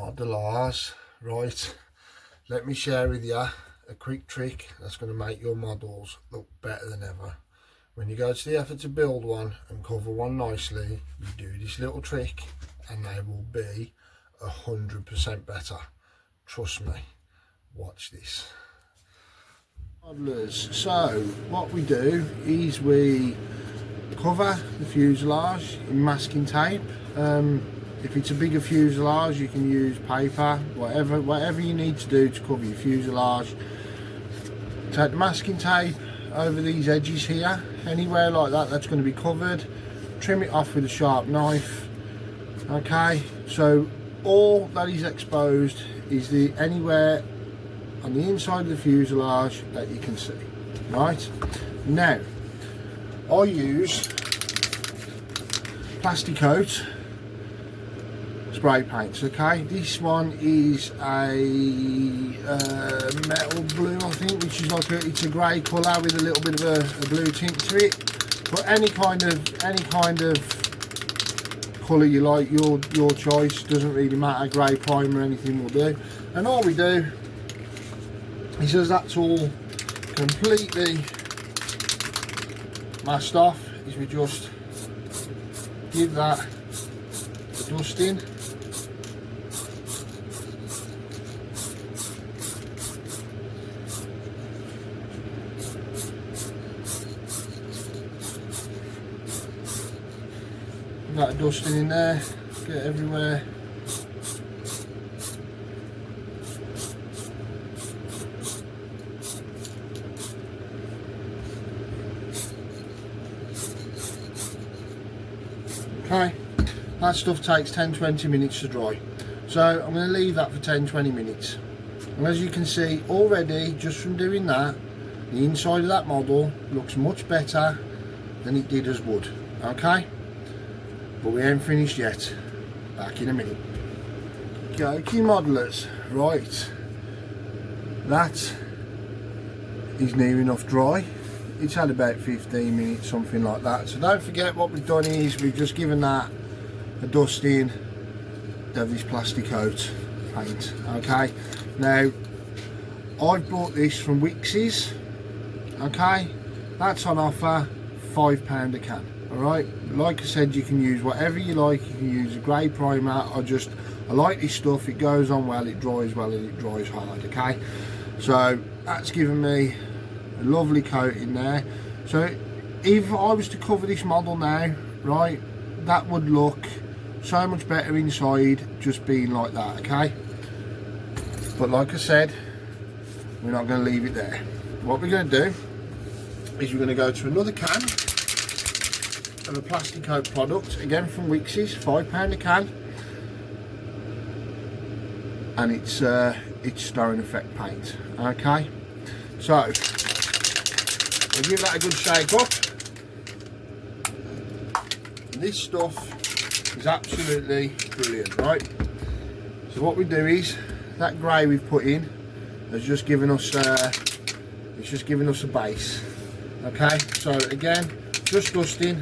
modelers, right, let me share with you a quick trick that's going to make your models look better than ever. When you go to the effort to build one and cover one nicely, you do this little trick and they will be 100% better. Trust me, watch this. Modelers, so what we do is we cover the fuselage in masking tape. If it's a bigger fuselage, you can use paper, whatever you need to do to cover your fuselage. Take the masking tape over these edges here, anywhere like that that's going to be covered, trim it off with a sharp knife. Okay, so all that is exposed is the anywhere on the inside of the fuselage that you can see. Right, now I use plastic coat spray paints. Okay, this one is a metal blue, I think, which is like it's a grey colour with a little bit of a blue tint to it. But any kind of colour you like, your choice, doesn't really matter. Grey primer, anything will do. And all we do is, as that's all completely masked off, is we just give that a dusting. That dusting in there, get everywhere. Okay, that stuff takes 10-20 minutes to dry, so I'm going to leave that for 10-20 minutes. And as you can see already, just from doing that, the inside of that model looks much better than it did as wood. Okay, but we ain't finished yet. Back in a minute. Okay, modelers, right, that is near enough dry. It's had about 15 minutes, something like that. So don't forget, what we've done is we've just given that a dusting of this plastic coat paint. Okay, now I've bought this from Wickes's. Okay, that's on offer, £5 a can. Alright, like I said, you can use whatever you like. You can use a grey primer. I like this stuff, it goes on well, it dries well, and it dries hard. Okay, so that's given me a lovely coat in there. So if I was to cover this model now, right, that would look so much better inside just being like that. Okay, but like I said, we're not going to leave it there. What we're going to do is we're going to go to another can of a plastic coat product, again from Wickes's, £5 a can, and it's Stone Effect paint. Okay, so we'll give that a good shake up. This stuff is absolutely brilliant, right? So what we do is, that grey we've put in has just given us it's just giving us a base. Okay, so again, just dusting.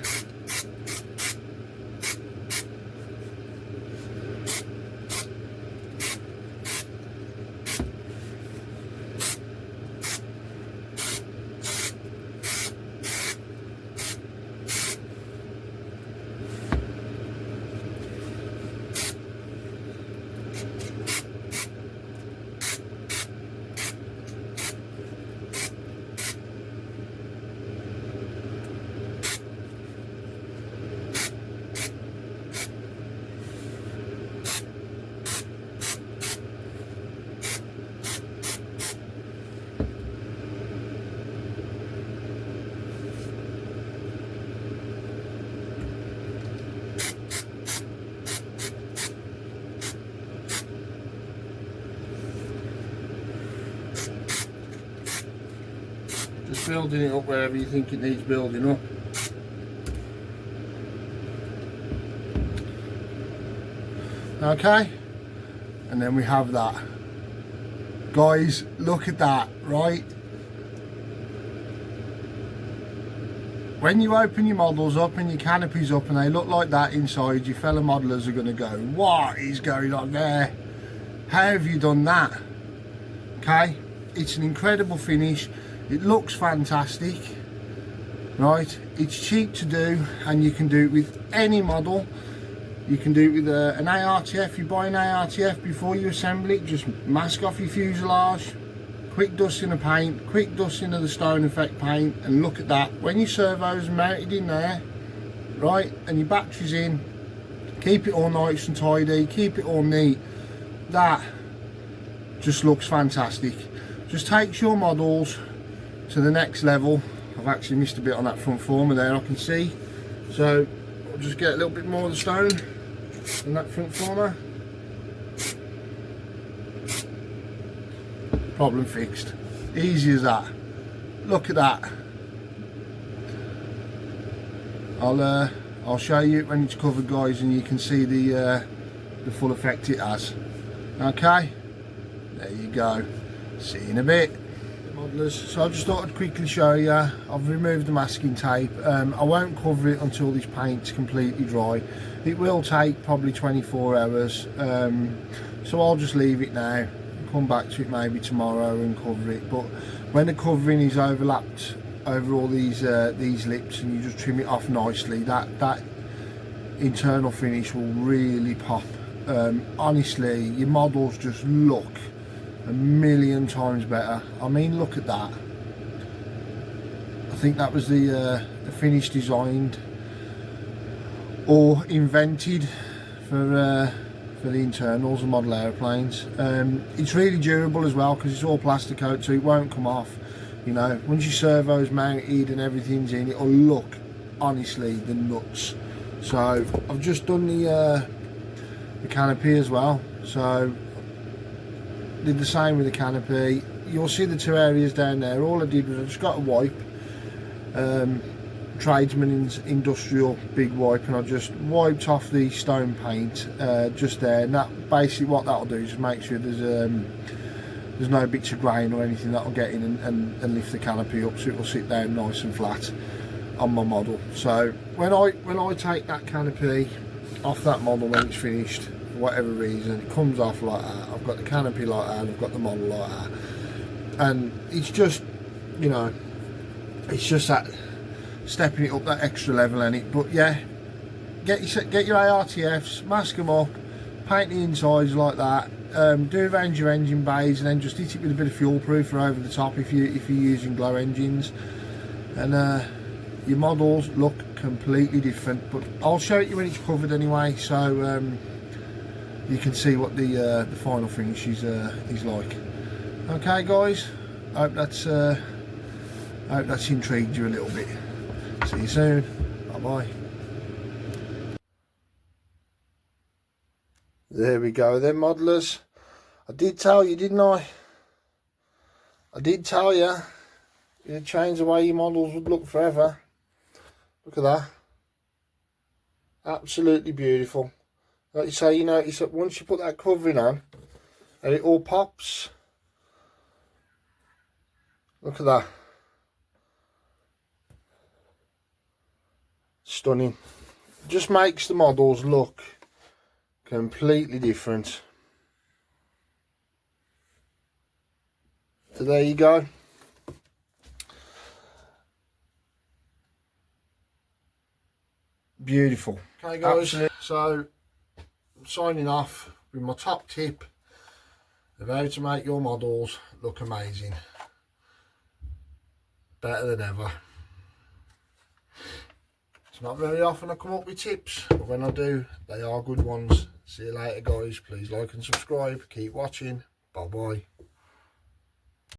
Just building it up wherever you think it needs building up. Okay, and then we have that. Guys, look at that, right? When you open your models up and your canopies up and they look like that inside, your fellow modelers are going to go, what is going on there? How have you done that? Okay, it's an incredible finish. It looks fantastic, right? It's cheap to do, and you can do it with any model. You can do it with an ARTF. You buy an ARTF before you assemble it, just mask off your fuselage, quick dusting of paint, quick dusting of the stone effect paint, and look at that. When your servo's mounted in there, right, and your battery's in, keep it all nice and tidy, keep it all neat. That just looks fantastic. Just takes your models to the next level. I've actually missed a bit on that front former there, I can see. So I'll just get a little bit more of the stone in that front former. Problem fixed. Easy as that. Look at that. I'll show you when it's covered, guys, and you can see the full effect it has. Okay, there you go. See you in a bit. Modelers, so I just thought I'd quickly show you. I've removed the masking tape. I won't cover it until this paint's completely dry. It will take probably 24 hours, so I'll just leave it now, come back to it maybe tomorrow and cover it. But when the covering is overlapped over all these lips, and you just trim it off nicely, that internal finish will really pop. Honestly, your models just look a million times better. I mean, look at that. I think that was the finish designed or invented for the internals of model airplanes. It's really durable as well, because it's all plastic coat, so it won't come off. You know, once your servo's mounted and everything's in, it'll look, honestly, the nuts. So I've just done the canopy as well, so did the same with the canopy. You'll see the two areas down there. All I did was I just got a wipe, tradesman's industrial big wipe, and I just wiped off the stone paint just there, and that basically what that'll do is just make sure there's no bits of grain or anything that'll get in and lift the canopy up, so it will sit down nice and flat on my model. So when I take that canopy off that model when it's finished, for whatever reason, it comes off like that. I've got the canopy like that, I've got the model like that, and it's just, you know, it's just that stepping it up that extra level in it. But yeah, get your ARTFs, mask them up, paint the insides like that, do around your engine bays, and then just hit it with a bit of fuel proofer over the top if you're using glow engines, and your models look completely different. But I'll show it you when it's covered anyway, so you can see what the final finish is like. Okay, guys, I hope that's intrigued you a little bit. See you soon. Bye bye. There we go then, modelers. I did tell you, didn't I? I did tell you you'd change the way your models would look forever. Look at that. Absolutely beautiful. Like you say, you notice that once you put that covering on and it all pops. Look at that. Stunning. Just makes the models look completely different. So there you go. Beautiful. Okay, guys. Absolutely. So I'm signing off with my top tip of how to make your models look amazing, better than ever. It's not very often I come up with tips, but when I do, they are good ones. See you later, guys. Please like and subscribe. Keep watching. Bye bye.